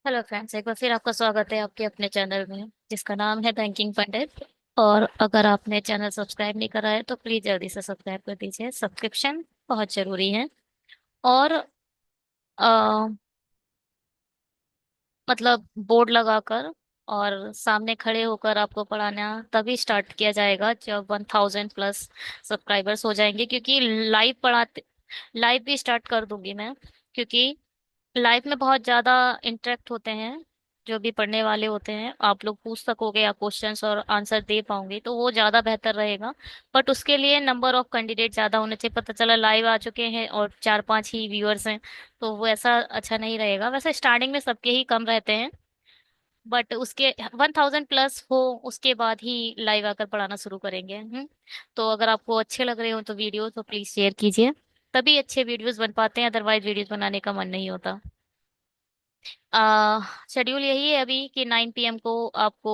Hello friends, एक बार फिर आपका स्वागत है आपके अपने चैनल में जिसका नाम है बैंकिंग पंडित। और अगर आपने चैनल सब्सक्राइब नहीं करा है तो प्लीज जल्दी से सब्सक्राइब कर दीजिए। सब्सक्रिप्शन बहुत जरूरी है। और अ, मतलब बोर्ड लगाकर और सामने खड़े होकर आपको पढ़ाना तभी स्टार्ट किया जाएगा जब 1000 प्लस सब्सक्राइबर्स हो जाएंगे, क्योंकि लाइव पढ़ाते लाइव भी स्टार्ट कर दूंगी मैं। क्योंकि लाइफ में बहुत ज्यादा इंटरेक्ट होते हैं। जो भी पढ़ने वाले होते हैं आप लोग पूछ सकोगे या क्वेश्चंस और आंसर दे पाओगे तो वो ज्यादा बेहतर रहेगा। बट उसके लिए नंबर ऑफ कैंडिडेट ज्यादा होने चाहिए। पता चला लाइव आ चुके हैं और 4-5 ही व्यूअर्स हैं, तो वो ऐसा अच्छा नहीं रहेगा। वैसे स्टार्टिंग में सबके ही कम रहते हैं, बट उसके 1000 प्लस हो उसके बाद ही लाइव आकर पढ़ाना शुरू करेंगे। तो अगर आपको अच्छे लग रहे हो तो वीडियो तो प्लीज शेयर कीजिए, तभी अच्छे वीडियोस बन पाते हैं, अदरवाइज वीडियोस बनाने का मन नहीं होता। आ शेड्यूल यही है अभी कि 9 PM को आपको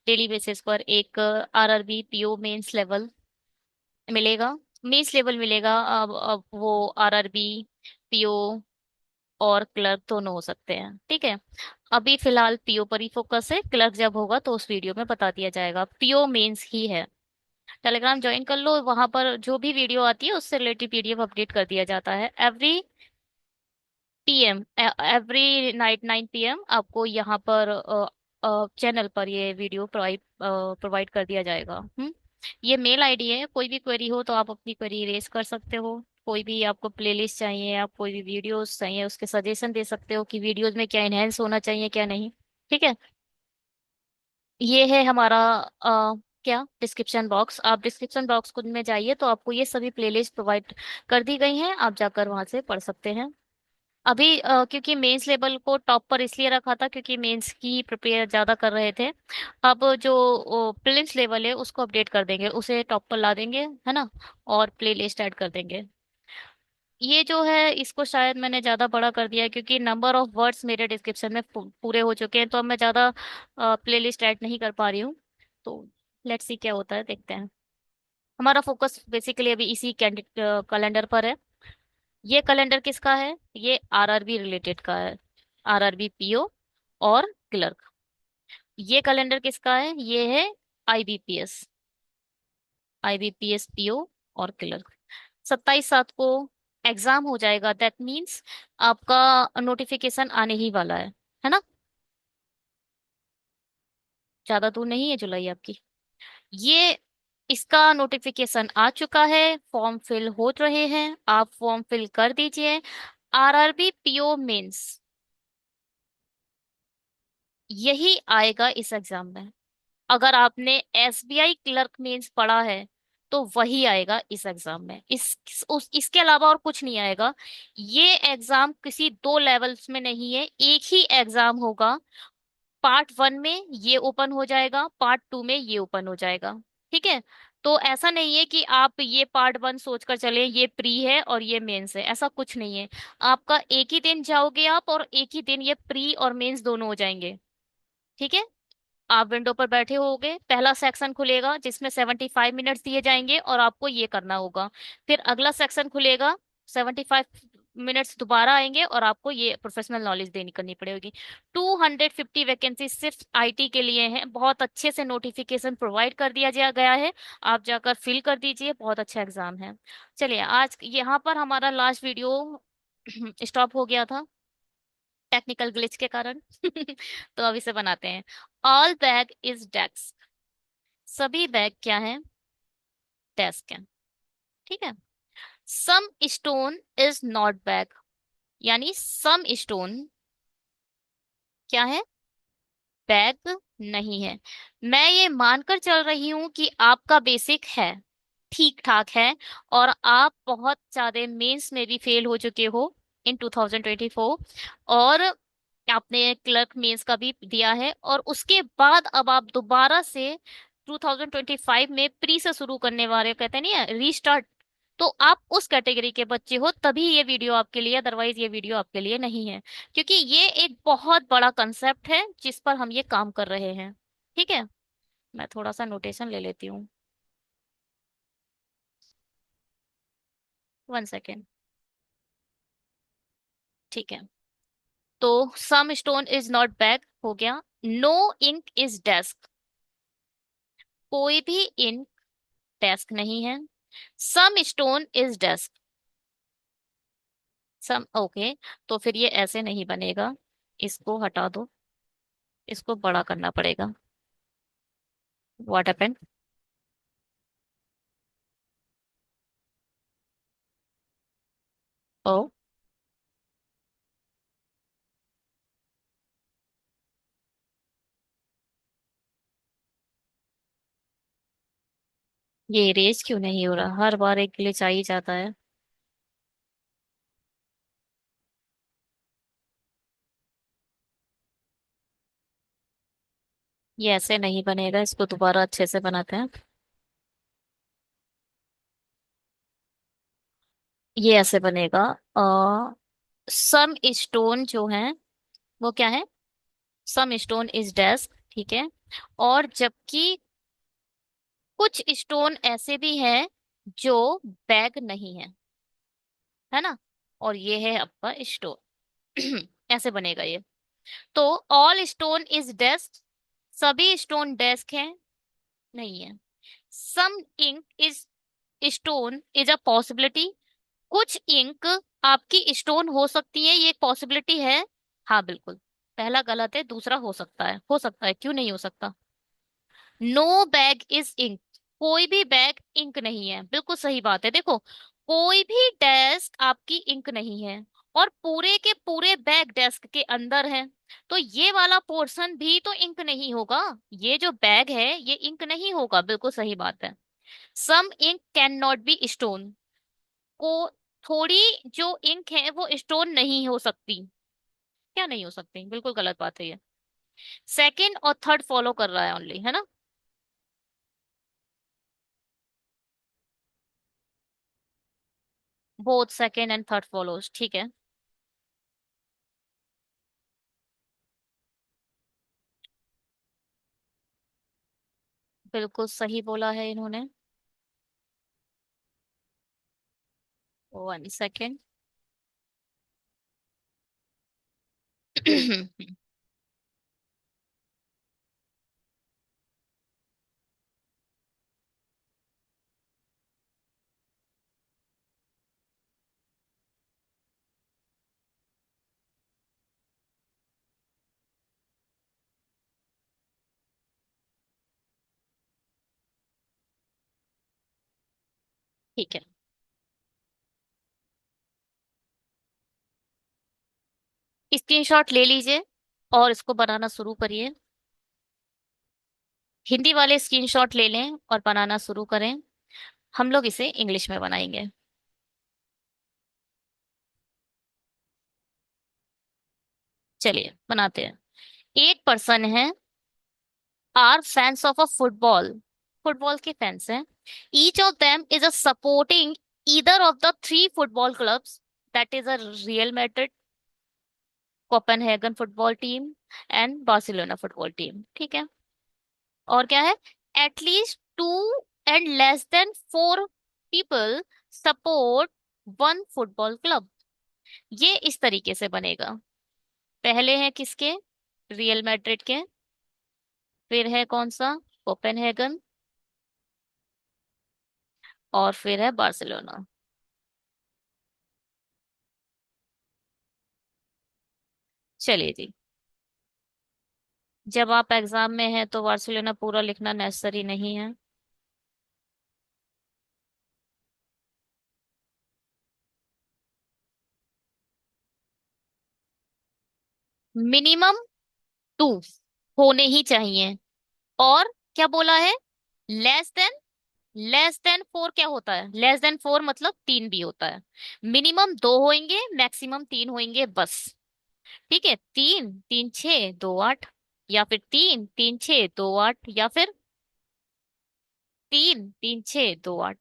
डेली बेसिस पर एक आरआरबी पीओ मेंस लेवल मिलेगा। मेंस लेवल मिलेगा। अब वो आरआरबी पीओ और क्लर्क दोनों हो सकते हैं, ठीक है। अभी फिलहाल पीओ पर ही फोकस है, क्लर्क जब होगा तो उस वीडियो में बता दिया जाएगा। पीओ मेंस ही है। टेलीग्राम ज्वाइन कर लो, वहां पर जो भी वीडियो आती है उससे रिलेटेड पीडीएफ अपडेट कर दिया जाता है every PM. Every night 9 PM आपको यहाँ पर चैनल पर ये वीडियो प्रोवाइड कर दिया जाएगा। ये मेल आईडी है, कोई भी क्वेरी हो तो आप अपनी क्वेरी रेज कर सकते हो। कोई भी आपको प्लेलिस्ट चाहिए, आप कोई भी वीडियोस चाहिए उसके सजेशन दे सकते हो कि वीडियोस में क्या इनहेंस होना चाहिए क्या नहीं, ठीक है। ये है हमारा क्या डिस्क्रिप्शन बॉक्स। आप डिस्क्रिप्शन बॉक्स खुद में जाइए तो आपको ये सभी प्लेलिस्ट प्रोवाइड कर दी गई हैं, आप जाकर वहां से पढ़ सकते हैं। अभी क्योंकि मेंस लेवल को टॉप पर इसलिए रखा था क्योंकि मेंस की प्रिपेयर ज्यादा कर रहे थे। अब जो प्रीलिम्स लेवल है उसको अपडेट कर देंगे, उसे टॉप पर ला देंगे, है ना। और प्ले लिस्ट ऐड कर देंगे। ये जो है इसको शायद मैंने ज्यादा बड़ा कर दिया है क्योंकि नंबर ऑफ वर्ड्स मेरे डिस्क्रिप्शन में पूरे हो चुके हैं, तो अब मैं ज्यादा प्ले लिस्ट ऐड नहीं कर पा रही हूँ। तो लेट्स सी क्या होता है, देखते हैं। हमारा फोकस बेसिकली अभी इसी कैलेंडर पर है। ये कैलेंडर किसका है? ये आरआरबी रिलेटेड का है, आरआरबी पीओ और क्लर्क। ये कैलेंडर किसका है? ये है आईबीपीएस, आईबीपीएस पीओ और क्लर्क। 27/7 को एग्जाम हो जाएगा, दैट मीन्स आपका नोटिफिकेशन आने ही वाला है ना। ज्यादा दूर नहीं है जुलाई आपकी। ये इसका नोटिफिकेशन आ चुका है, फॉर्म फिल हो रहे हैं, आप फॉर्म फिल कर दीजिए। आरआरबी पीओ मेंस यही आएगा इस एग्जाम में। अगर आपने एसबीआई क्लर्क मेंस पढ़ा है तो वही आएगा इस एग्जाम में। इसके अलावा और कुछ नहीं आएगा। ये एग्जाम किसी दो लेवल्स में नहीं है, एक ही एग्जाम होगा। पार्ट 1 में ये ओपन हो जाएगा, पार्ट 2 में ये ओपन हो जाएगा, ठीक है। तो ऐसा नहीं है कि आप ये पार्ट 1 सोचकर चले ये प्री है और ये मेंस है, ऐसा कुछ नहीं है। आपका एक ही दिन जाओगे आप और एक ही दिन ये प्री और मेंस दोनों हो जाएंगे, ठीक है। आप विंडो पर बैठे होगे, पहला सेक्शन खुलेगा जिसमें 75 मिनट्स दिए जाएंगे और आपको ये करना होगा। फिर अगला सेक्शन खुलेगा, 75 मिनट्स दोबारा आएंगे और आपको ये प्रोफेशनल नॉलेज देनी करनी पड़ेगी। 250 वैकेंसी सिर्फ आईटी के लिए हैं, बहुत अच्छे से नोटिफिकेशन प्रोवाइड कर दिया गया है। आप जाकर फिल कर दीजिए, बहुत अच्छा एग्जाम है। चलिए, आज यहाँ पर हमारा लास्ट वीडियो स्टॉप हो गया था टेक्निकल ग्लिच के कारण। तो अब इसे बनाते हैं। All bag is desk. सभी बैग क्या है? डेस्क है, ठीक है। Some stone is not bag, यानी सम स्टोन क्या है? बैग नहीं है। मैं ये मानकर चल रही हूं कि आपका बेसिक है, ठीक ठाक है, और आप बहुत ज्यादा मेंस में भी फेल हो चुके हो इन 2024। और आपने क्लर्क मेंस का भी दिया है और उसके बाद अब आप दोबारा से 2025 में प्री से शुरू करने वाले, कहते नहीं है रीस्टार्ट। तो आप उस कैटेगरी के बच्चे हो तभी ये वीडियो आपके लिए, अदरवाइज ये वीडियो आपके लिए नहीं है। क्योंकि ये एक बहुत बड़ा कंसेप्ट है जिस पर हम ये काम कर रहे हैं, ठीक है। मैं थोड़ा सा नोटेशन ले लेती हूँ, 1 सेकेंड, ठीक है। तो सम स्टोन इज नॉट बैग हो गया। नो इंक इज डेस्क, कोई भी इंक डेस्क नहीं है। Some stone is desk, some okay. तो फिर ये ऐसे नहीं बनेगा, इसको हटा दो, इसको बड़ा करना पड़ेगा। What happened? ओ, ये इरेज क्यों नहीं हो रहा? हर बार एक ग्लिच आ ही जाता है। ये ऐसे नहीं बनेगा, इसको दोबारा अच्छे से बनाते हैं। ये ऐसे बनेगा। सम स्टोन जो है वो क्या है? सम स्टोन इज डेस्क, ठीक है। और जबकि कुछ स्टोन ऐसे भी हैं जो बैग नहीं है, है ना। और ये है आपका स्टोन। ऐसे बनेगा ये। तो ऑल स्टोन इज डेस्क, सभी स्टोन डेस्क हैं, नहीं है। Some ink is stone is a possibility, कुछ इंक आपकी स्टोन हो सकती है, ये एक पॉसिबिलिटी है। हाँ बिल्कुल, पहला गलत है, दूसरा हो सकता है, हो सकता है, क्यों नहीं हो सकता। नो बैग इज इंक, कोई भी बैग इंक नहीं है, बिल्कुल सही बात है। देखो, कोई भी डेस्क आपकी इंक नहीं है, और पूरे के पूरे बैग डेस्क के अंदर है, तो ये वाला पोर्शन भी तो इंक नहीं होगा। ये जो बैग है ये इंक नहीं होगा, बिल्कुल सही बात है। Some ink can not be stone, को थोड़ी जो इंक है वो स्टोन नहीं हो सकती। क्या नहीं हो सकती? बिल्कुल गलत बात है ये। सेकंड और थर्ड फॉलो कर रहा है ओनली, है ना। Both second and third follows, ठीक है। बिल्कुल सही बोला है इन्होंने। 1 सेकेंड। ठीक है, स्क्रीनशॉट ले लीजिए और इसको बनाना शुरू करिए। हिंदी वाले स्क्रीनशॉट ले लें और बनाना शुरू करें। हम लोग इसे इंग्लिश में बनाएंगे। चलिए बनाते हैं। एक पर्सन है, are fans of a football, football के फैंस हैं। Each of them is a supporting either of the three football clubs, that is a Real Madrid, Copenhagen football team and Barcelona football team, ठीक है। और क्या है? At least two and less than four people support one football club. ये इस तरीके से बनेगा। पहले है किसके? रियल मैड्रिड के। फिर है कौन सा? कोपेनहेगन। और फिर है बार्सिलोना। चलिए जी। जब आप एग्जाम में हैं तो बार्सिलोना पूरा लिखना नेसेसरी नहीं है। मिनिमम टू होने ही चाहिए। और क्या बोला है? Less than, less than four क्या होता है? लेस देन फोर मतलब तीन भी होता है। मिनिमम दो होंगे, मैक्सिमम तीन होंगे बस। ठीक है, तीन तीन छः दो आठ, या फिर तीन तीन छः दो आठ, या फिर तीन तीन छः दो आठ।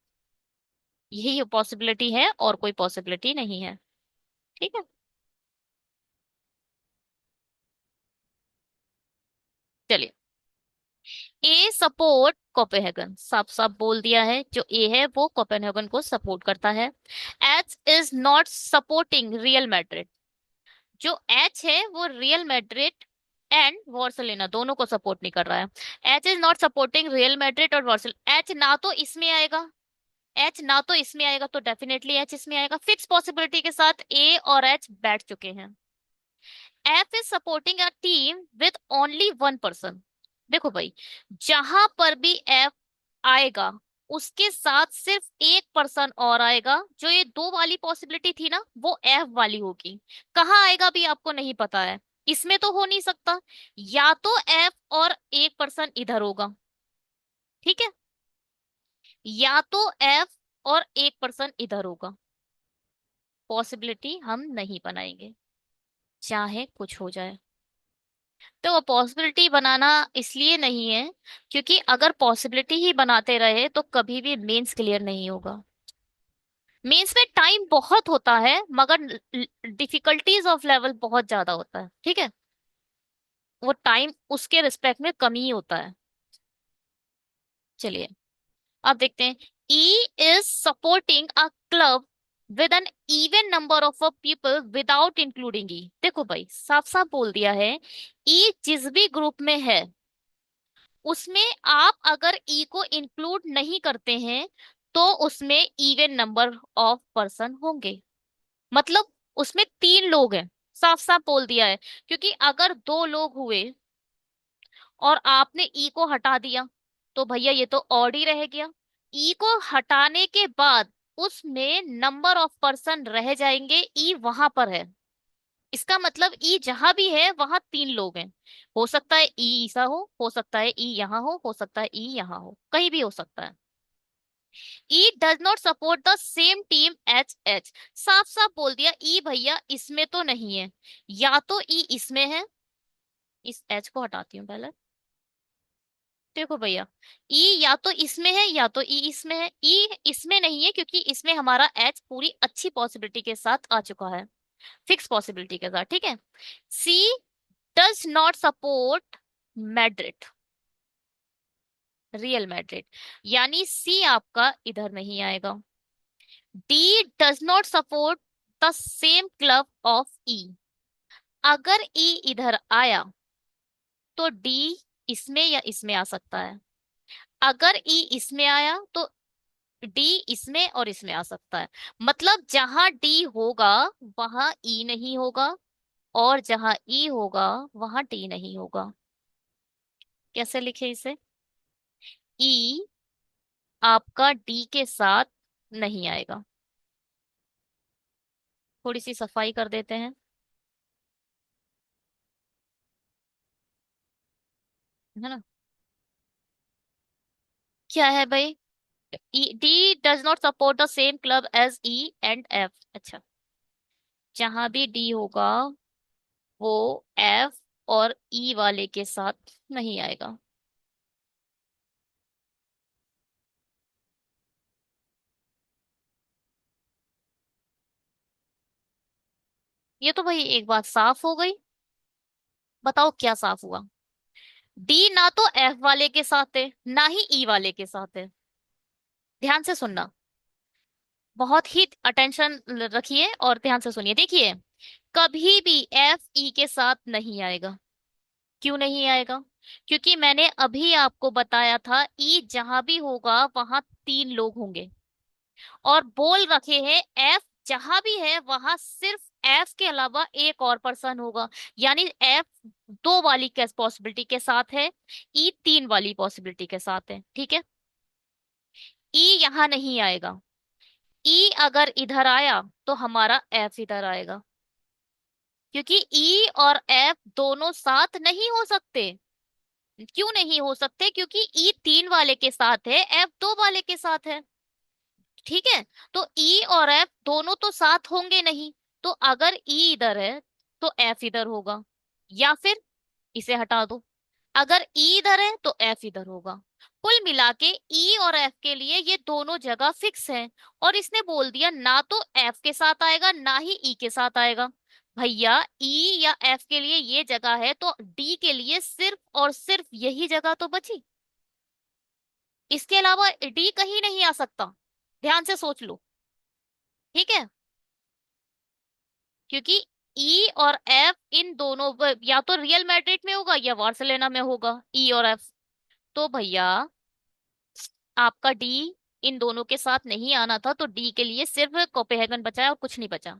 यही पॉसिबिलिटी है और कोई पॉसिबिलिटी नहीं है। ठीक है। चलिए, ए सपोर्ट कोपेनहेगन, साफ साफ बोल दिया है, जो ए है वो कोपेनहेगन को सपोर्ट करता है। H is not supporting real Madrid, जो एच है वो रियल मैड्रिड एंड बार्सिलोना दोनों को सपोर्ट नहीं कर रहा है। H is not supporting real Madrid और बार्सिलोना। एच ना तो इसमें आएगा, एच ना तो इसमें आएगा, तो डेफिनेटली एच इसमें आएगा। फिक्स पॉसिबिलिटी के साथ ए और एच बैठ चुके हैं। F is supporting a team with only one person. देखो भाई, जहां पर भी एफ आएगा उसके साथ सिर्फ एक पर्सन और आएगा। जो ये दो वाली पॉसिबिलिटी थी ना, वो एफ वाली होगी। कहाँ आएगा भी आपको नहीं पता है, इसमें तो हो नहीं सकता। या तो एफ और एक पर्सन इधर होगा, ठीक है, या तो एफ और एक पर्सन इधर होगा। पॉसिबिलिटी हम नहीं बनाएंगे, चाहे कुछ हो जाए। तो वो पॉसिबिलिटी बनाना इसलिए नहीं है क्योंकि अगर पॉसिबिलिटी ही बनाते रहे तो कभी भी मेंस क्लियर नहीं होगा। मेंस में टाइम बहुत होता है मगर डिफिकल्टीज ऑफ लेवल बहुत ज्यादा होता है, ठीक है। वो टाइम उसके रिस्पेक्ट में कम ही होता है। चलिए अब देखते हैं। E is supporting a club with an even number of people without including E. देखो भाई, साफ साफ बोल दिया है, ई जिस भी ग्रुप में है उसमें आप अगर ई को इंक्लूड नहीं करते हैं तो उसमें इवन नंबर ऑफ पर्सन होंगे। मतलब उसमें तीन लोग हैं, साफ साफ बोल दिया है। क्योंकि अगर दो लोग हुए और आपने ई को हटा दिया तो भैया ये तो ऑड ही रह गया। ई को हटाने के बाद उसमें नंबर ऑफ पर्सन रह जाएंगे, ई वहां पर है। इसका मतलब ई जहां भी है वहां तीन लोग हैं। हो सकता है ई ईसा हो सकता है ई यहाँ हो सकता है ई यहाँ हो, कहीं भी हो सकता है। E does not support the same team H H. साफ साफ बोल दिया, ई भैया इसमें तो नहीं है। या तो ई इसमें है, इस एच को हटाती हूँ पहले। देखो भैया, ई या तो इसमें है या तो ई इसमें है। ई इसमें नहीं है क्योंकि इसमें हमारा एच पूरी अच्छी पॉसिबिलिटी के साथ आ चुका है, फिक्स पॉसिबिलिटी के साथ, ठीक है। C does not support Madrid, Real Madrid, यानी सी आपका इधर नहीं आएगा। D does not support the same club of E. अगर ई इधर आया तो डी इसमें या इसमें आ सकता है। अगर ई इसमें आया तो डी इसमें और इसमें आ सकता है। मतलब जहां डी होगा वहां ई नहीं होगा, और जहां ई होगा वहां डी नहीं होगा। कैसे लिखे इसे? ई आपका डी के साथ नहीं आएगा। थोड़ी सी सफाई कर देते हैं, है ना। क्या है भाई? D does not support the same club as E and F. अच्छा, जहां भी डी होगा वो एफ और ई वाले के साथ नहीं आएगा। ये तो भाई एक बात साफ हो गई। बताओ क्या साफ हुआ? डी ना तो एफ वाले के साथ है ना ही ई वाले के साथ है। ध्यान से सुनना, बहुत ही अटेंशन रखिए और ध्यान से सुनिए। देखिए, कभी भी एफ ई के साथ नहीं आएगा। क्यों नहीं आएगा? क्योंकि मैंने अभी आपको बताया था ई जहां भी होगा वहां तीन लोग होंगे, और बोल रखे हैं एफ जहां भी है वहां सिर्फ एफ के अलावा एक और पर्सन होगा। यानी एफ दो वाली कैस पॉसिबिलिटी के साथ है, ई तीन वाली पॉसिबिलिटी के साथ है, ठीक है। ई यहां नहीं आएगा। ई अगर इधर आया तो हमारा एफ इधर आएगा, क्योंकि ई और एफ दोनों साथ नहीं हो सकते। क्यों नहीं हो सकते? क्योंकि ई तीन वाले के साथ है, एफ दो वाले के साथ है, ठीक है। तो ई और एफ दोनों तो साथ होंगे नहीं। तो अगर ई इधर है तो एफ इधर होगा, या फिर इसे हटा दो, अगर ई इधर है तो एफ इधर होगा। कुल मिला के ई और एफ के लिए ये दोनों जगह फिक्स है। और इसने बोल दिया ना तो एफ के साथ आएगा ना ही ई के साथ आएगा। भैया ई या एफ के लिए ये जगह है तो डी के लिए सिर्फ और सिर्फ यही जगह तो बची। इसके अलावा डी कहीं नहीं आ सकता। ध्यान से सोच लो, ठीक है। क्योंकि ई और एफ इन दोनों या तो रियल मैड्रिड में होगा या बार्सिलोना में होगा, ई और एफ। तो भैया आपका डी इन दोनों के साथ नहीं आना था, तो डी के लिए सिर्फ कोपेनहेगन बचा है और कुछ नहीं बचा।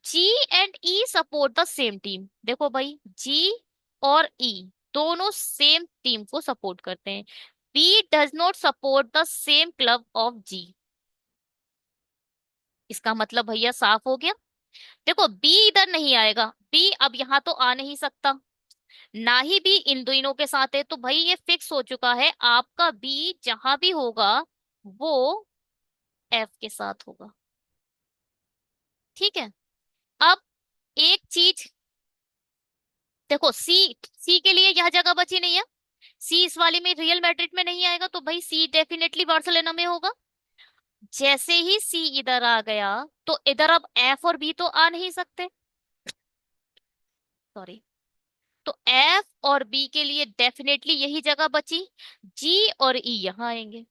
G and E support the same team. देखो भाई, जी और ई दोनों सेम टीम को सपोर्ट करते हैं। B does not support the same club of G. इसका मतलब भैया साफ हो गया। देखो बी इधर नहीं आएगा, बी अब यहाँ तो आ नहीं सकता, ना ही बी इन दोनों के साथ है, तो भाई ये फिक्स हो चुका है, आपका बी जहां भी होगा वो एफ के साथ होगा। ठीक है। अब एक चीज देखो, सी, सी के लिए यह जगह बची नहीं है। सी इस वाली में रियल मैड्रिड में नहीं आएगा, तो भाई सी डेफिनेटली बार्सिलोना में होगा। जैसे ही सी इधर आ गया, तो इधर अब एफ और बी तो आ नहीं सकते, सॉरी। तो एफ और बी के लिए डेफिनेटली यही जगह बची, जी और ई यहाँ आएंगे।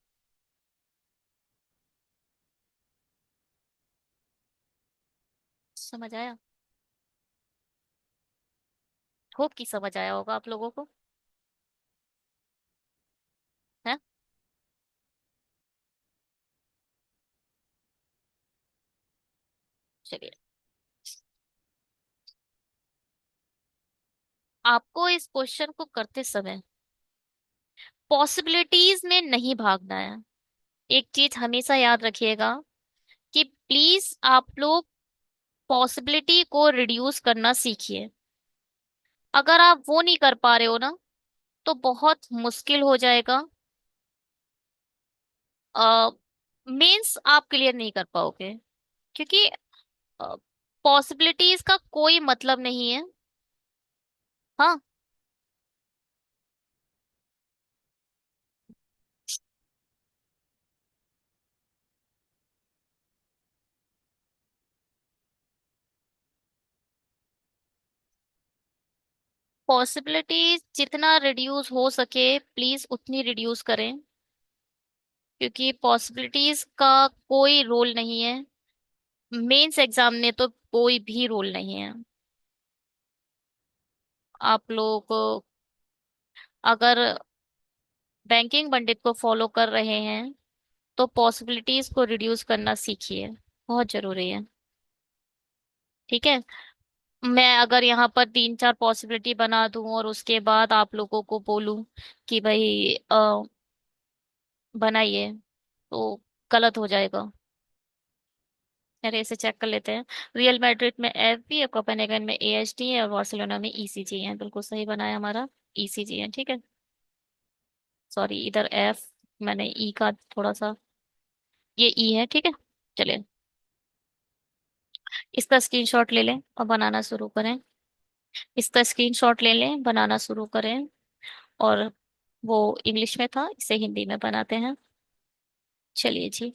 समझ आया? होप की समझ आया होगा आप लोगों को, है? चलिए, आपको इस क्वेश्चन को करते समय पॉसिबिलिटीज में नहीं भागना है। एक चीज हमेशा याद रखिएगा कि प्लीज आप लोग पॉसिबिलिटी को रिड्यूस करना सीखिए। अगर आप वो नहीं कर पा रहे हो ना, तो बहुत मुश्किल हो जाएगा। मेंस आप क्लियर नहीं कर पाओगे, क्योंकि पॉसिबिलिटीज का कोई मतलब नहीं है। हाँ, पॉसिबिलिटीज जितना रिड्यूस हो सके प्लीज उतनी रिड्यूस करें, क्योंकि पॉसिबिलिटीज का कोई रोल नहीं है। मेंस एग्जाम में तो कोई भी रोल नहीं है। आप लोग अगर बैंकिंग पंडित को फॉलो कर रहे हैं, तो पॉसिबिलिटीज को रिड्यूस करना सीखिए, बहुत जरूरी है। ठीक है। मैं अगर यहाँ पर तीन चार पॉसिबिलिटी बना दूं और उसके बाद आप लोगों को बोलूं कि भाई बनाइए, तो गलत हो जाएगा। अरे इसे चेक कर लेते हैं। रियल मैड्रिड में एफ बी है, कोपेनहेगन में ए एच डी है, और बार्सिलोना में ई सी जी है। बिल्कुल सही बनाया हमारा, ई सी जी है। ठीक है, सॉरी इधर एफ, मैंने ई का थोड़ा सा, ये ई है। ठीक है, चलिए इसका स्क्रीनशॉट ले लें और बनाना शुरू करें। इसका स्क्रीनशॉट ले लें, बनाना शुरू करें। और वो इंग्लिश में था, इसे हिंदी में बनाते हैं। चलिए जी।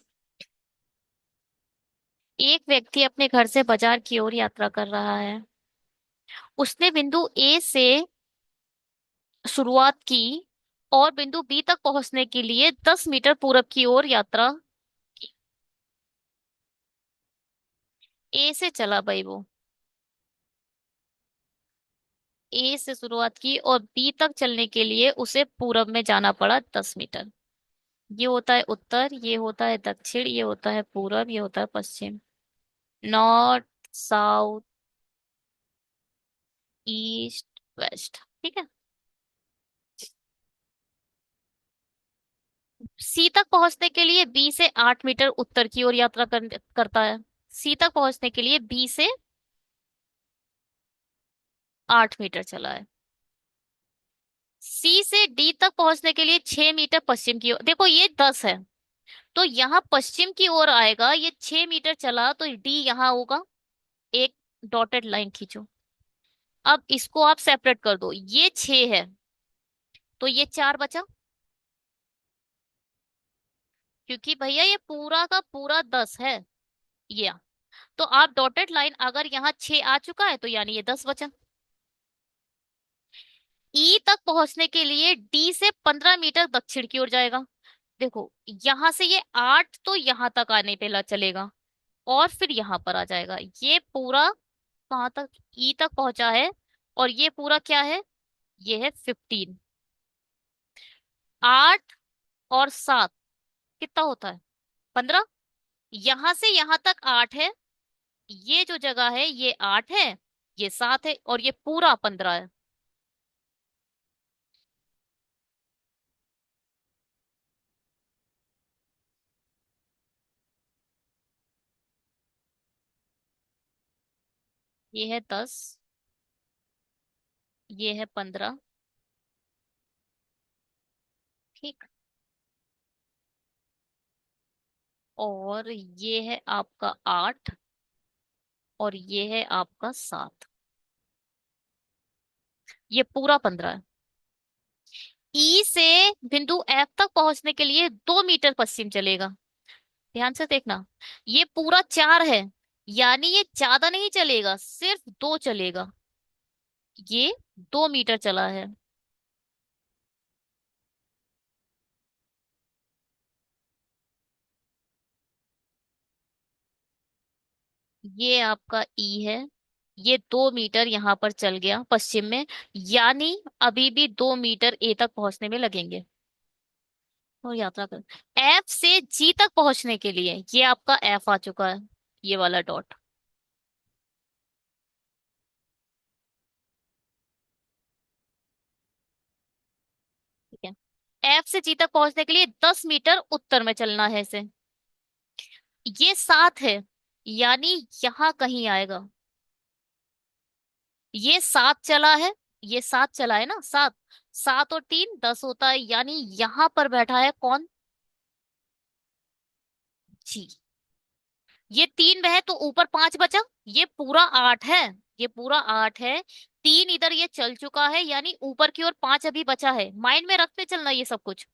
एक व्यक्ति अपने घर से बाजार की ओर यात्रा कर रहा है। उसने बिंदु ए से शुरुआत की और बिंदु बी तक पहुंचने के लिए 10 मीटर पूरब की ओर यात्रा की। ए से चला भाई वो, ए से शुरुआत की और बी तक चलने के लिए उसे पूरब में जाना पड़ा 10 मीटर। ये होता है उत्तर, ये होता है दक्षिण, ये होता है पूरब, ये होता है पश्चिम। North, south, east, west. ठीक है। सी तक पहुंचने के लिए बी से 8 मीटर उत्तर की ओर यात्रा करता है। सी तक पहुंचने के लिए बी से 8 मीटर चला है। सी से डी तक पहुंचने के लिए 6 मीटर पश्चिम की ओर, देखो ये 10 है, तो यहाँ पश्चिम की ओर आएगा। ये 6 मीटर चला तो डी यहाँ होगा। एक डॉटेड लाइन खींचो। अब इसको आप सेपरेट कर दो, ये 6 है तो ये 4 बचा, क्योंकि भैया ये पूरा का पूरा 10 है। ये तो आप डॉटेड लाइन, अगर यहाँ 6 आ चुका है तो यानी ये 10 बचा। ई तक पहुंचने के लिए डी से 15 मीटर दक्षिण की ओर जाएगा। देखो यहां से ये 8 तो यहां तक आने पे चलेगा और फिर यहां पर आ जाएगा। ये पूरा कहाँ तक, ई तक पहुंचा है। और ये पूरा क्या है, ये है 15। 8 और 7 कितना होता है, 15। यहां से यहां तक 8 है, ये जो जगह है ये 8 है, ये 7 है, और ये पूरा 15 है। ये है 10, ये है 15। ठीक। और ये है आपका 8, और ये है आपका 7। ये पूरा 15 है। ई से बिंदु एफ तक पहुंचने के लिए 2 मीटर पश्चिम चलेगा। ध्यान से देखना, ये पूरा 4 है, यानी ये ज्यादा नहीं चलेगा, सिर्फ 2 चलेगा। ये 2 मीटर चला है। ये आपका ई है, ये 2 मीटर यहाँ पर चल गया पश्चिम में, यानी अभी भी 2 मीटर ए तक पहुंचने में लगेंगे। और यात्रा कर, एफ से जी तक पहुंचने के लिए ये आपका एफ आ चुका है, ये वाला डॉट। ठीक है, एफ से जी तक पहुंचने के लिए 10 मीटर उत्तर में चलना है इसे। ये 7 है, यानी यहाँ कहीं आएगा। ये 7 चला है, ये 7 चला है ना, 7। 7 और 3 10 होता है, यानी यहाँ पर बैठा है कौन, जी। ये 3 वह तो ऊपर 5 बचा, ये पूरा 8 है। ये पूरा 8 है, 3 इधर ये चल चुका है, यानी ऊपर की ओर 5 अभी बचा है। माइंड में रखते चलना ये सब कुछ।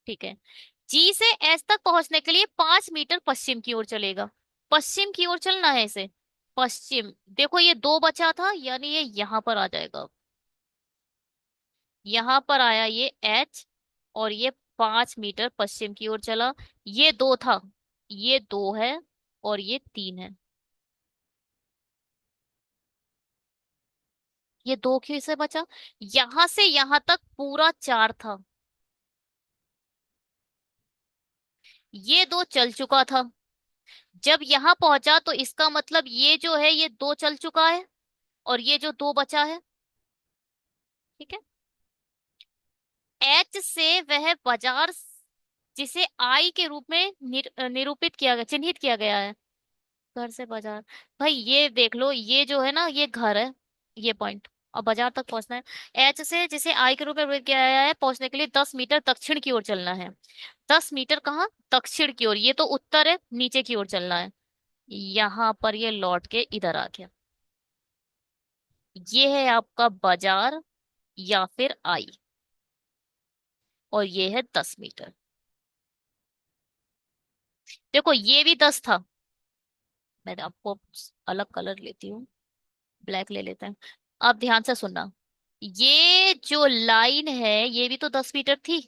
ठीक है, जी से एस तक पहुंचने के लिए 5 मीटर पश्चिम की ओर चलेगा। पश्चिम की ओर चलना है इसे। पश्चिम देखो, ये 2 बचा था, यानी ये यहाँ पर आ जाएगा। यहाँ पर आया ये एच, और ये 5 मीटर पश्चिम की ओर चला। ये 2 था, ये 2 है, और ये 3 है। ये 2 क्यों से बचा, यहां से यहां तक पूरा 4 था, ये 2 चल चुका था। जब यहाँ पहुंचा तो इसका मतलब ये जो है ये 2 चल चुका है, और ये जो 2 बचा है। ठीक है, एच से वह बाजार जिसे आई के रूप में निरूपित किया गया, चिन्हित किया गया है। घर से बाजार, भाई ये देख लो, ये जो है ना ये घर है, ये पॉइंट, और बाजार तक पहुंचना है। एच से जिसे आई के रूप में प्रकट किया गया है, पहुंचने के लिए 10 मीटर दक्षिण की ओर चलना है। 10 मीटर कहाँ, दक्षिण की ओर, ये तो उत्तर है, नीचे की ओर चलना है। यहाँ पर ये लौट के इधर आ गया। ये है आपका बाजार, या फिर आई, और ये है 10 मीटर। देखो ये भी 10 था। मैं आपको अलग कलर लेती हूँ, ब्लैक ले लेते हैं। अब ध्यान से सुनना, ये जो लाइन है ये भी तो 10 मीटर थी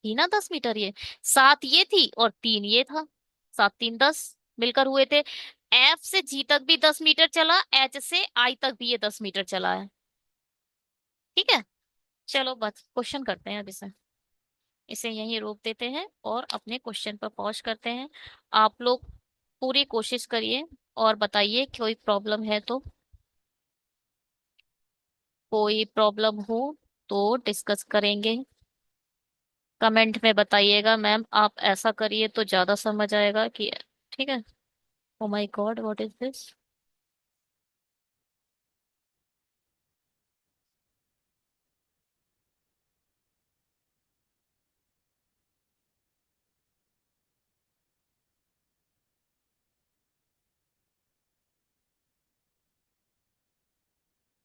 ना, 10 मीटर ये। 7 ये थी और 3 ये था, 7 3 10 मिलकर हुए थे। एफ से जी तक भी 10 मीटर चला, एच से आई तक भी ये 10 मीटर चला है। ठीक है, चलो बस क्वेश्चन करते हैं अब इसे। इसे यहीं रोक देते हैं और अपने क्वेश्चन पर पहुंच करते हैं। आप लोग पूरी कोशिश करिए और बताइए कोई प्रॉब्लम है तो। कोई प्रॉब्लम हो तो डिस्कस करेंगे। कमेंट में बताइएगा मैम, आप ऐसा करिए तो ज्यादा समझ आएगा कि। ठीक है। Oh my God, what is this.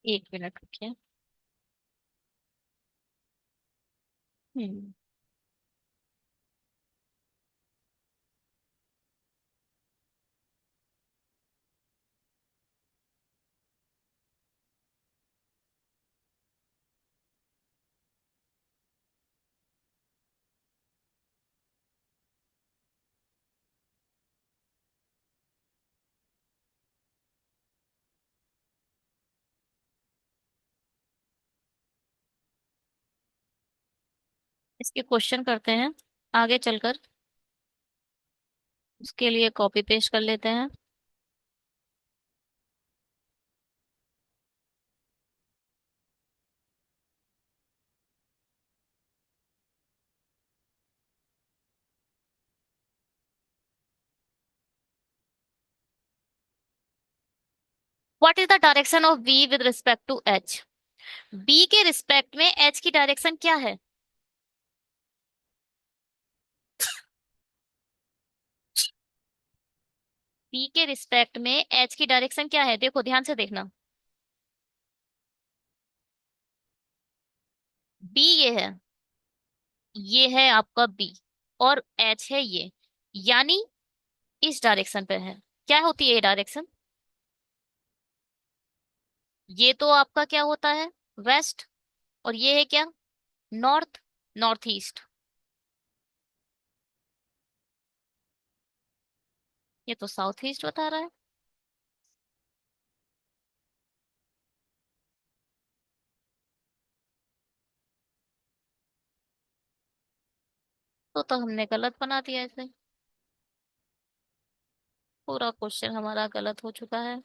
1 minute रुकिए। हम्म। इसके क्वेश्चन करते हैं आगे चलकर। उसके लिए कॉपी पेस्ट कर लेते हैं। What is the direction of B with respect to H? B के रिस्पेक्ट में एच की डायरेक्शन क्या है? बी के रिस्पेक्ट में एच की डायरेक्शन क्या है? देखो ध्यान से देखना। बी ये है, ये है आपका बी, और एच है ये, यानी इस डायरेक्शन पे है। क्या होती है ये डायरेक्शन? ये तो आपका क्या होता है? वेस्ट। और ये है क्या? North, north east. ये तो साउथ ईस्ट बता रहा है। तो हमने गलत बना दिया इसे। पूरा क्वेश्चन हमारा गलत हो चुका है।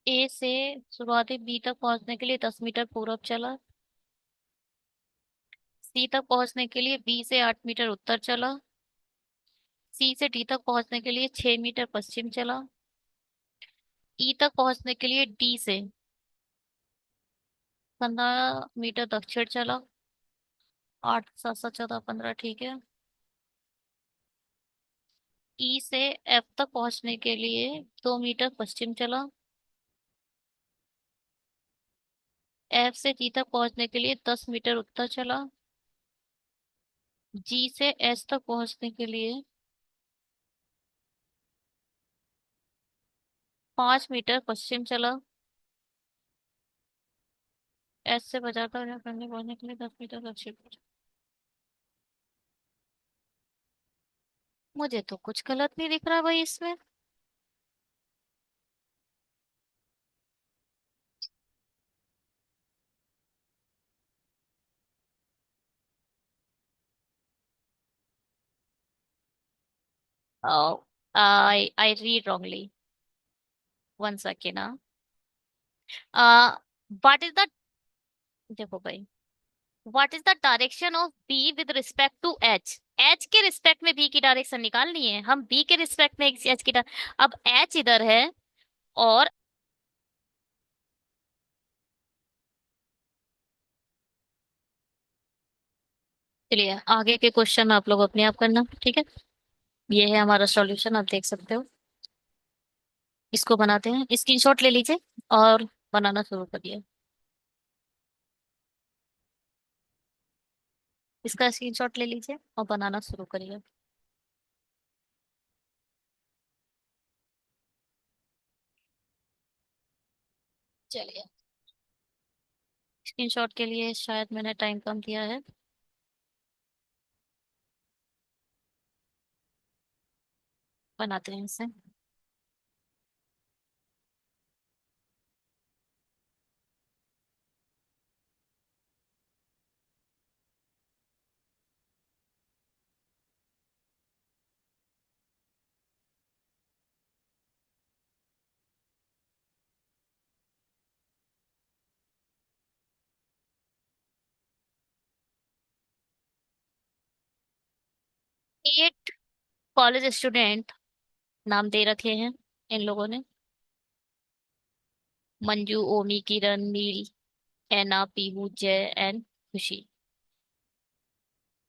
ए से शुरुआती बी तक पहुंचने के लिए 10 मीटर पूरब चला। सी तक पहुंचने के लिए बी से 8 मीटर उत्तर चला। सी से डी तक पहुंचने के लिए 6 मीटर पश्चिम चला। ई तक पहुंचने के लिए डी से 15 मीटर दक्षिण चला। 8 7 7 14 15, ठीक है। ई से एफ तक पहुंचने के लिए 2 मीटर पश्चिम चला। एफ से जी तक पहुंचने के लिए 10 मीटर उत्तर चला। जी से एच तक पहुंचने के लिए 5 मीटर पश्चिम चला। एच से बजाता हुआ करने पहुंचने के लिए 10 मीटर दक्षिण को। मुझे तो कुछ गलत नहीं दिख रहा भाई इसमें। I read wrongly. One second. What is the, देखो भाई, what is the direction of B with respect to H? H के रिस्पेक्ट में बी की डायरेक्शन निकालनी है। हम बी के रिस्पेक्ट में एच की अब एच इधर है, और चलिए आगे के क्वेश्चन आप लोग अपने आप करना, ठीक है। ये है हमारा सॉल्यूशन, आप देख सकते हो। इसको बनाते हैं, स्क्रीनशॉट ले लीजिए और बनाना शुरू करिए। इसका स्क्रीनशॉट ले लीजिए और बनाना शुरू करिए। चलिए, स्क्रीनशॉट के लिए शायद मैंने टाइम कम दिया है। बनाते हैं इसे। 8 कॉलेज स्टूडेंट नाम दे रखे हैं इन लोगों ने। मंजू, ओमी, किरण, नील, एना, पीहू, जय एंड खुशी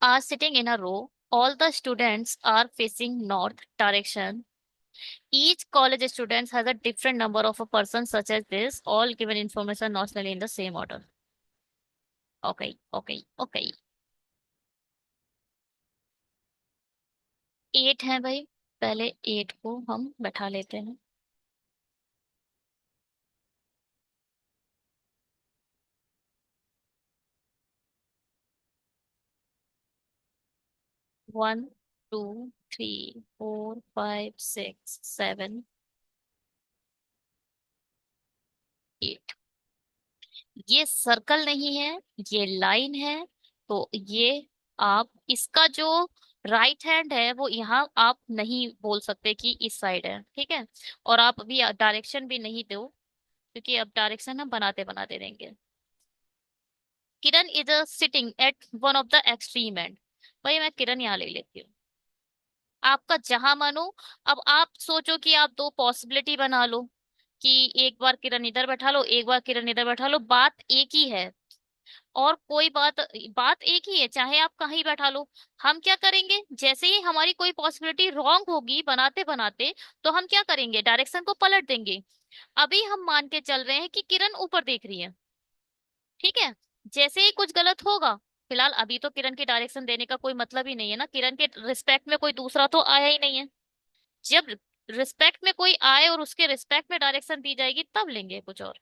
are sitting in a row. All the students are facing north direction. Each college student has a different number of a person such as this. All given information not necessarily in the same order. Okay, okay, okay. 8 है भाई, पहले 8 को हम बैठा लेते हैं। 1 2 3 4 5 6 7 8। ये circle नहीं है, ये लाइन है। तो ये आप इसका जो राइट हैंड है वो यहाँ आप नहीं बोल सकते कि इस साइड है, ठीक है। और आप अभी डायरेक्शन भी नहीं दो, क्योंकि अब डायरेक्शन हम बनाते बनाते देंगे। Kiran is sitting at one of the extreme end. भाई मैं किरण यहाँ ले लेती हूँ, आपका जहां मन हो। अब आप सोचो कि आप दो पॉसिबिलिटी बना लो, कि एक बार किरण इधर बैठा लो, एक बार किरण इधर बैठा लो, बात एक ही है। और कोई बात, बात एक ही है, चाहे आप कहीं बैठा लो। हम क्या करेंगे, जैसे ही हमारी कोई पॉसिबिलिटी रॉन्ग होगी बनाते बनाते, तो हम क्या करेंगे, डायरेक्शन को पलट देंगे। अभी हम मान के चल रहे हैं कि किरण ऊपर देख रही है, ठीक है। जैसे ही कुछ गलत होगा, फिलहाल अभी तो किरण की डायरेक्शन देने का कोई मतलब ही नहीं है ना, किरण के रिस्पेक्ट में कोई दूसरा तो आया ही नहीं है। जब रिस्पेक्ट में कोई आए और उसके रिस्पेक्ट में डायरेक्शन दी जाएगी तब लेंगे कुछ और।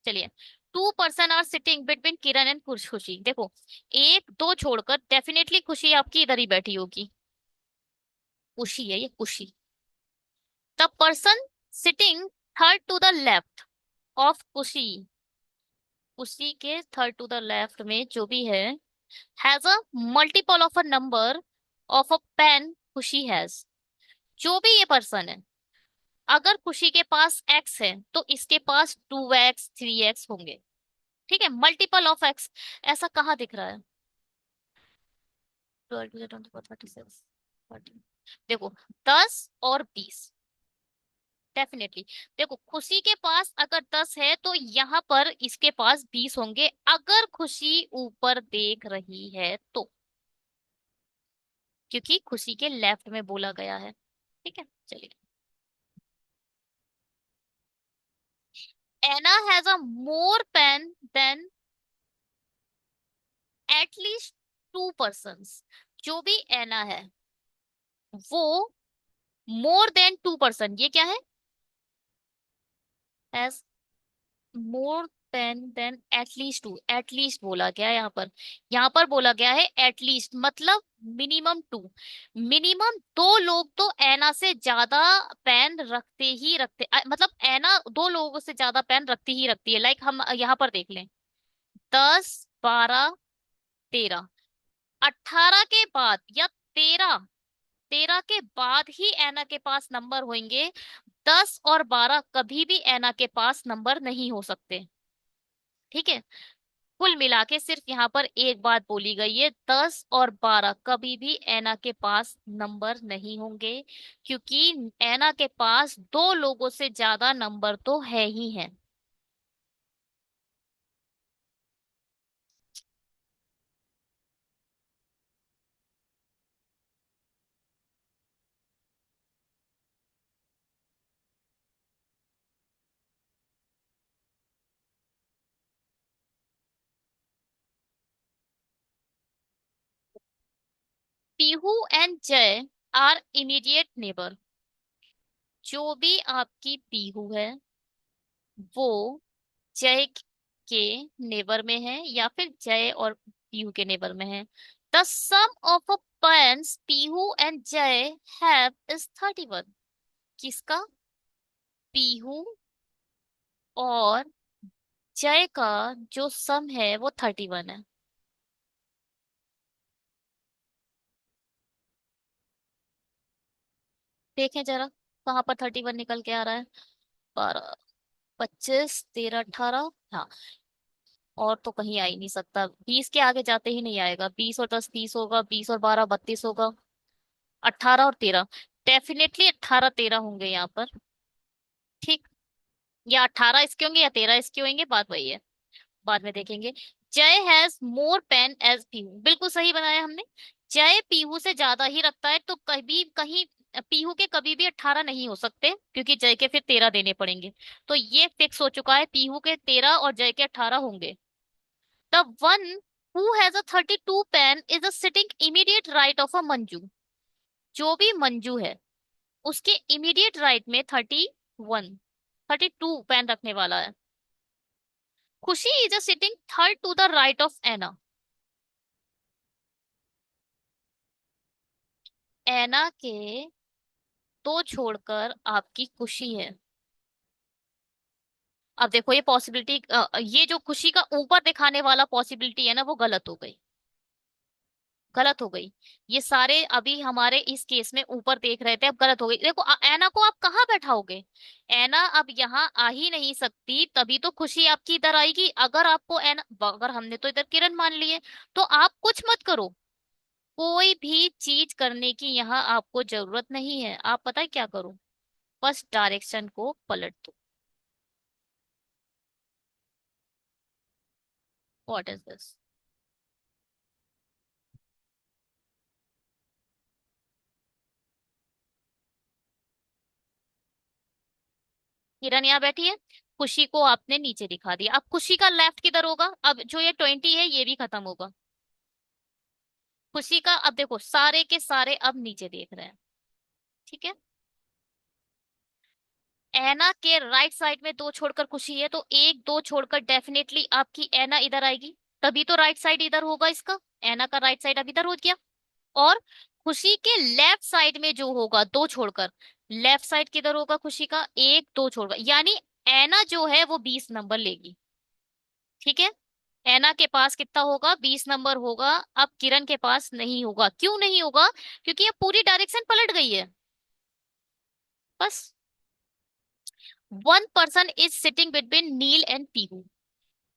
चलिए, 2 person are sitting between Kiran and Khushi. देखो, एक दो छोड़कर डेफिनेटली खुशी आपकी इधर ही बैठी होगी। खुशी है ये, Khushi. The person sitting third to the left of Khushi, Khushi के थर्ड टू द लेफ्ट में जो भी है, has a multiple of a number of a pen Khushi has. जो भी ये पर्सन है, अगर खुशी के पास एक्स है तो इसके पास 2x 3x होंगे, ठीक है। मल्टीपल ऑफ एक्स, ऐसा कहाँ दिख रहा है। 12 24 36 40। देखो, 10 और 20, डेफिनेटली। देखो, खुशी के पास अगर 10 है तो यहाँ पर इसके पास 20 होंगे, अगर खुशी ऊपर देख रही है तो, क्योंकि खुशी के लेफ्ट में बोला गया है, ठीक है। चलिए, Anna has a more pen than at least 2 person. जो भी एना है वो मोर देन 2 पर्सन, ये क्या है, has more pen than at least 2। At least बोला गया है यहाँ पर, यहाँ पर बोला गया है एटलीस्ट, मतलब मिनिमम 2। मिनिमम दो लोग तो एना से ज्यादा पेन रखते ही रखते, मतलब एना दो लोगों से ज्यादा पेन रखती ही रखती है। लाइक हम यहाँ पर देख लें, 10 12 13, 18 के बाद या 13, 13 के बाद ही एना के पास नंबर होंगे। 10 और 12 कभी भी एना के पास नंबर नहीं हो सकते, ठीक है। कुल मिला के सिर्फ यहाँ पर एक बात बोली गई है, 10 और 12 कभी भी एना के पास नंबर नहीं होंगे, क्योंकि एना के पास दो लोगों से ज्यादा नंबर तो है ही है। पीहू एंड जय आर इमीडिएट नेबर। जो भी आपकी पीहू है वो जय के नेबर में है, या फिर जय और पीहू के नेबर में है। The sum of a points Pihu and Jay have is 31। किसका, पीहू और जय का जो सम है वो 31 है। देखें जरा, कहाँ पर 31 निकल के आ रहा है। 12 25 13 18, हाँ। और तो कहीं आ ही नहीं सकता, 20 के आगे जाते ही नहीं आएगा। 20 और 10 30 होगा, 20 और 12 32 होगा, 18 और 13, डेफिनेटली 18 13 होंगे यहाँ पर, ठीक। या 18 इसके होंगे या 13 इसके होंगे, बात वही है, बाद में देखेंगे। Jay has more pen as Pihu, बिल्कुल सही बनाया हमने। जय पीहू से ज्यादा ही रखता है, तो कभी कहीं पीहू के कभी भी 18 नहीं हो सकते, क्योंकि जय के फिर 13 देने पड़ेंगे। तो ये फिक्स हो चुका है, पीहू के 13 और जय के 18 होंगे। The one who has a 32 pen is a sitting immediate right of a Manju. जो भी मंजू है, उसके इमीडिएट राइट में 31, 32 पेन रखने वाला है। Khushi is a sitting third to the right of Anna. Anna के दो छोड़कर आपकी खुशी है। अब देखो ये पॉसिबिलिटी, ये जो खुशी का ऊपर दिखाने वाला पॉसिबिलिटी है ना, वो गलत हो गई। गलत हो गई। ये सारे अभी हमारे इस केस में ऊपर देख रहे थे, अब गलत हो गई। देखो ऐना को आप कहाँ बैठाओगे? ऐना अब यहाँ आ ही नहीं सकती, तभी तो खुशी आपकी इधर आएगी। अगर आपको ऐना, अगर हमने तो इधर किरण मान लिए, तो आप कुछ मत करो। कोई भी चीज करने की यहाँ आपको जरूरत नहीं है। आप पता है क्या करो? बस डायरेक्शन को पलट दो। What is this? किरण यहाँ बैठी है, खुशी को आपने नीचे दिखा दिया। अब खुशी का लेफ्ट किधर होगा? अब जो ये 20 है ये भी खत्म होगा। खुशी का अब देखो, सारे के सारे अब नीचे देख रहे हैं। ठीक है। ऐना के राइट साइड में दो छोड़कर खुशी है, तो एक दो छोड़कर डेफिनेटली आपकी ऐना इधर आएगी। तभी तो राइट साइड इधर होगा इसका। ऐना का राइट साइड अब इधर हो गया। और खुशी के लेफ्ट साइड में जो होगा दो छोड़कर, लेफ्ट साइड किधर होगा खुशी का? एक दो छोड़कर, यानी ऐना जो है वो 20 नंबर लेगी। ठीक है। ऐना के पास कितना होगा? 20 नंबर होगा। अब किरण के पास नहीं होगा। क्यों नहीं होगा? क्योंकि अब पूरी डायरेक्शन पलट गई है। बस। One person is sitting between Neel and Pihu.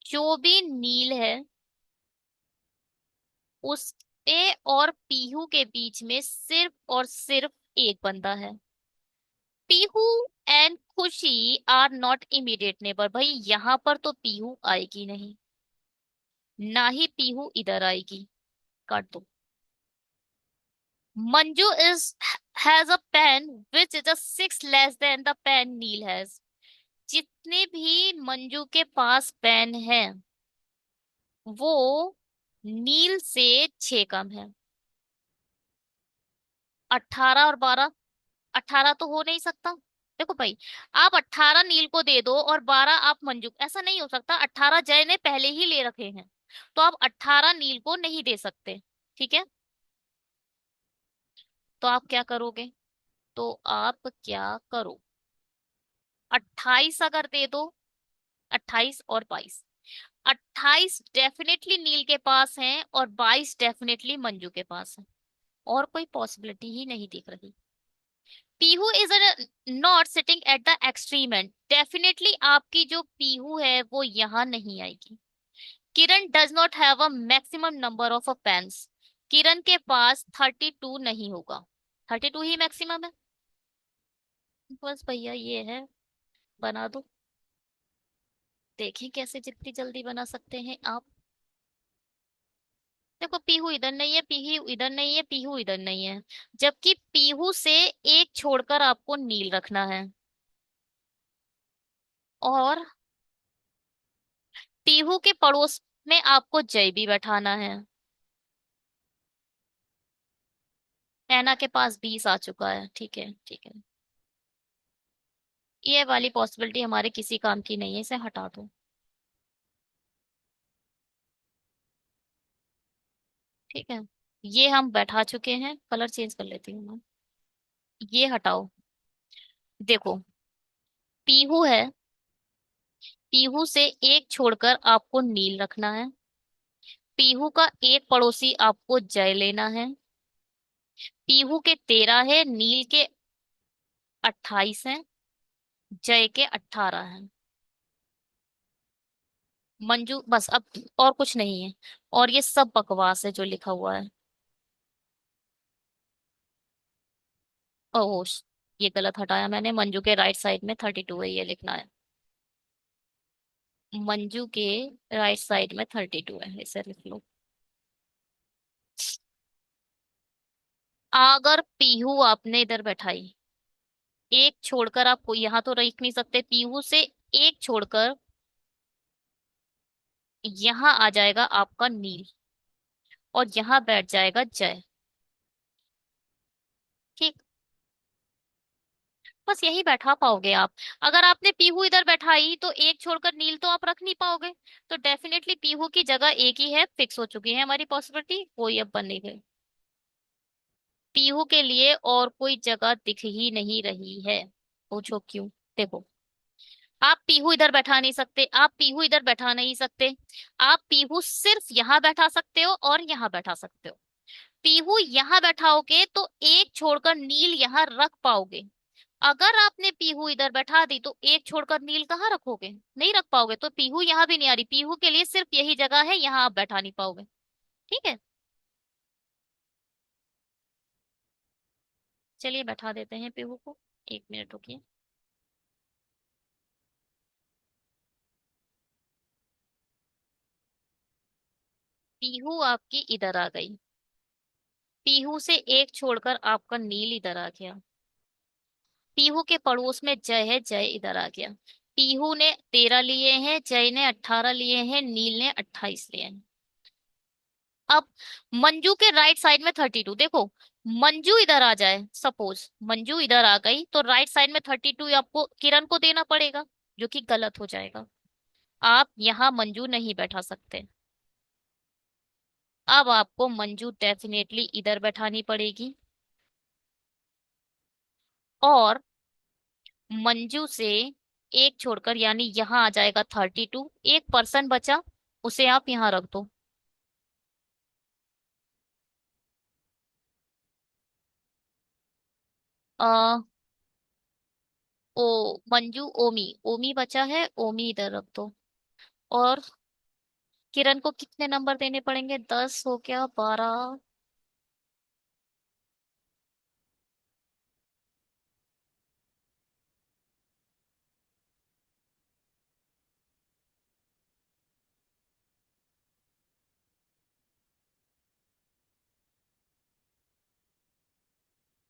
जो भी नील है, उसके और पीहू के बीच में सिर्फ और सिर्फ एक बंदा है। पीहू एंड खुशी आर नॉट इमीडिएट नेबर। भाई यहां पर तो पीहू आएगी नहीं, ना ही पीहू इधर आएगी। काट दो। Manju is has a pen which is a 6 less than the pen Neel has. जितने भी मंजू के पास पेन है, वो नील से 6 कम है। 18 और 12, 18 तो हो नहीं सकता। देखो भाई, आप 18 नील को दे दो और 12 आप मंजू, ऐसा नहीं हो सकता। 18 जय ने पहले ही ले रखे हैं, तो आप 18 नील को नहीं दे सकते। ठीक है। तो आप क्या करोगे? तो आप क्या करो? 28 अगर दे दो, 28 और 22, 28 डेफिनेटली नील के पास है और 22 डेफिनेटली मंजू के पास है। और कोई पॉसिबिलिटी ही नहीं दिख रही। Pihu is not sitting at the extreme end. Definitely आपकी जो पीहू है वो यहाँ नहीं आएगी। Kiran does not have a maximum number of a pens. Kiran के पास 32 नहीं होगा। 32 ही मैक्सिमम है। बस भैया ये है। बना दो। देखें कैसे जितनी जल्दी बना सकते हैं आप। देखो पीहू इधर नहीं है, पीहू इधर नहीं है, पीहू इधर नहीं है। जबकि पीहू से एक छोड़कर आपको नील रखना है। और पीहू के पड़ोस में आपको जय भी बैठाना है। ऐना के पास 20 आ चुका है। ठीक है, ठीक है। ये वाली पॉसिबिलिटी हमारे किसी काम की नहीं है, इसे हटा दो। ठीक है। ये हम बैठा चुके हैं, कलर चेंज कर लेती हूँ मैं। ये हटाओ। देखो, पीहू है, पीहू से एक छोड़कर आपको नील रखना है। पीहू का एक पड़ोसी आपको जय लेना है। पीहू के 13 है, नील के 28 हैं, जय के 18 हैं। मंजू बस, अब और कुछ नहीं है। और ये सब बकवास है जो लिखा हुआ है। ओह, ये गलत हटाया मैंने। मंजू के राइट साइड में 32 है, ये लिखना है। मंजू के राइट साइड में 32 है, इसे लिख लो। अगर पीहू आपने इधर बैठाई, एक छोड़कर आप यहाँ तो रख नहीं सकते। पीहू से एक छोड़कर यहाँ आ जाएगा आपका नील, और यहाँ बैठ जाएगा जय। ठीक। बस यही बैठा पाओगे आप। अगर आपने पीहू इधर बैठाई तो एक छोड़कर नील तो आप रख नहीं पाओगे। तो डेफिनेटली पीहू की जगह एक ही है, फिक्स हो चुकी है हमारी पॉसिबिलिटी, कोई अब बन नहीं गई। पीहू के लिए और कोई जगह दिख ही नहीं रही है। पूछो क्यों। देखो, आप पीहू इधर बैठा नहीं सकते, आप पीहू इधर बैठा नहीं सकते। आप पीहू सिर्फ यहाँ बैठा सकते हो और यहाँ बैठा सकते हो। पीहू यहाँ बैठाओगे तो एक छोड़कर नील यहाँ रख पाओगे। अगर आपने पीहू इधर बैठा दी तो एक छोड़कर नील कहाँ रखोगे, नहीं रख पाओगे। तो पीहू यहाँ भी नहीं आ रही, पीहू के लिए सिर्फ यही जगह है, यहाँ आप बैठा नहीं पाओगे। ठीक है, चलिए बैठा देते हैं पीहू को। एक मिनट रुकिए। पीहू आपकी इधर आ गई। पीहू से एक छोड़कर आपका नील इधर आ गया। पीहू के पड़ोस में जय है, जय इधर आ गया। पीहू ने 13 लिए हैं, जय ने 18 लिए हैं, नील ने 28 लिए हैं। अब मंजू के राइट साइड में 32, देखो। मंजू इधर आ जाए, सपोज मंजू इधर आ गई तो राइट साइड में 32 आपको किरण को देना पड़ेगा, जो कि गलत हो जाएगा। आप यहाँ मंजू नहीं बैठा सकते। अब आपको मंजू डेफिनेटली इधर बैठानी पड़ेगी। और मंजू से एक छोड़कर यानी यहाँ आ जाएगा 32, एक पर्सन बचा, उसे आप यहाँ रख दो। आ, ओ मंजू, ओमी, ओमी बचा है, ओमी इधर रख दो। और किरण को कितने नंबर देने पड़ेंगे, 10 हो गया, 12।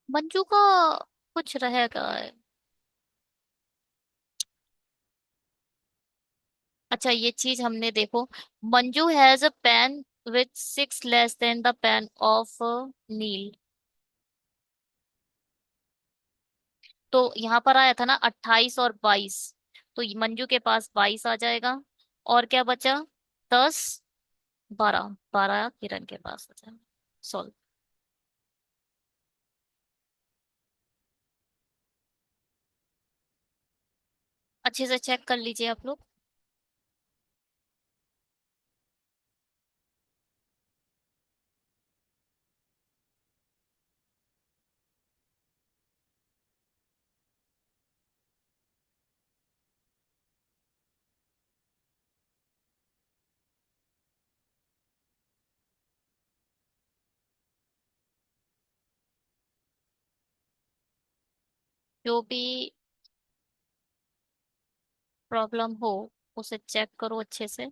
मंजू का कुछ रहेगा। अच्छा, ये चीज हमने देखो, Manju has a pen with 6 less than the pen of Neel. तो यहाँ पर आया था ना 28 और 22, तो ये मंजू के पास 22 आ जाएगा। और क्या बचा, 10, 12, 12 किरण के पास आ जाएगा। सॉल्व। अच्छे से चेक कर लीजिए आप लोग। जो भी प्रॉब्लम हो उसे चेक करो अच्छे से।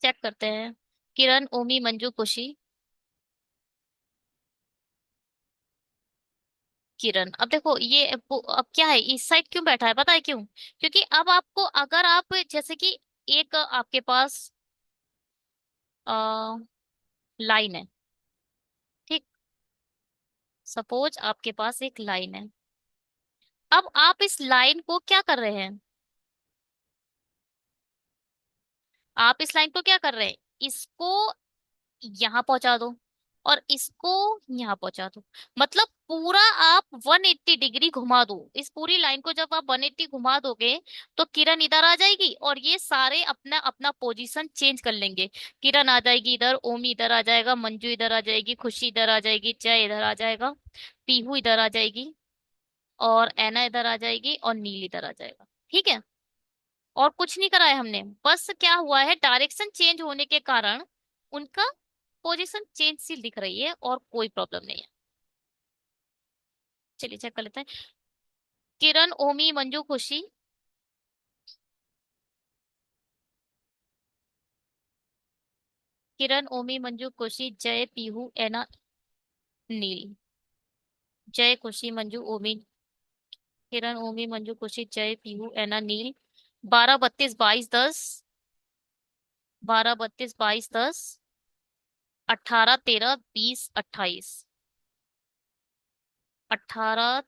चेक करते हैं। किरण, ओमी, मंजू, खुशी। किरण, अब देखो ये अब क्या है, इस साइड क्यों बैठा है, पता है क्यों? क्योंकि अब आपको, अगर आप जैसे कि एक आपके पास आ, लाइन है, ठीक, सपोज आपके पास एक लाइन है। अब आप इस लाइन को क्या कर रहे हैं, आप इस लाइन को क्या कर रहे हैं, इसको यहाँ पहुंचा दो और इसको यहाँ पहुंचा दो। मतलब पूरा आप 180 डिग्री घुमा दो। इस पूरी लाइन को जब आप 180 घुमा दोगे तो किरण इधर आ जाएगी और ये सारे अपना अपना पोजीशन चेंज कर लेंगे। किरण आ जाएगी इधर, ओमी इधर आ जाएगा, मंजू इधर आ जाएगी, खुशी इधर आ जाएगी, जय इधर आ जाएगा, पीहू इधर आ जाएगी, और ऐना इधर आ जाएगी, और नील इधर आ जाएगा। ठीक है। और कुछ नहीं करा है हमने, बस क्या हुआ है, डायरेक्शन चेंज होने के कारण उनका पोजीशन चेंज सी दिख रही है और कोई प्रॉब्लम नहीं है। चलिए चेक कर लेते हैं। किरण, ओमी, मंजू, खुशी, किरण, ओमी, मंजू, खुशी, जय, पीहू, एना, नील। जय, खुशी, मंजू, ओमी, किरण, ओमी, मंजू, खुशी, जय, पीहू, एना, नील। 12, 32, 22, 10। 12, 32, 22, 10। 18, 13, 20, 28। 18,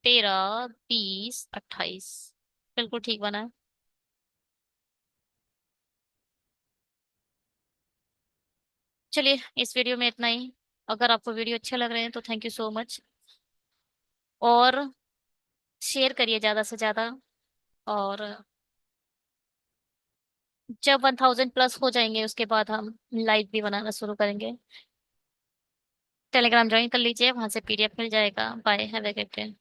13, 20, 28। बिल्कुल ठीक बना है। चलिए इस वीडियो में इतना ही। अगर आपको वीडियो अच्छे लग रहे हैं तो थैंक यू सो मच। और शेयर करिए ज्यादा से ज्यादा। और जब 1000 प्लस हो जाएंगे उसके बाद हम लाइव भी बनाना शुरू करेंगे। टेलीग्राम ज्वाइन कर लीजिए, वहां से पीडीएफ मिल जाएगा। Bye, have a good day.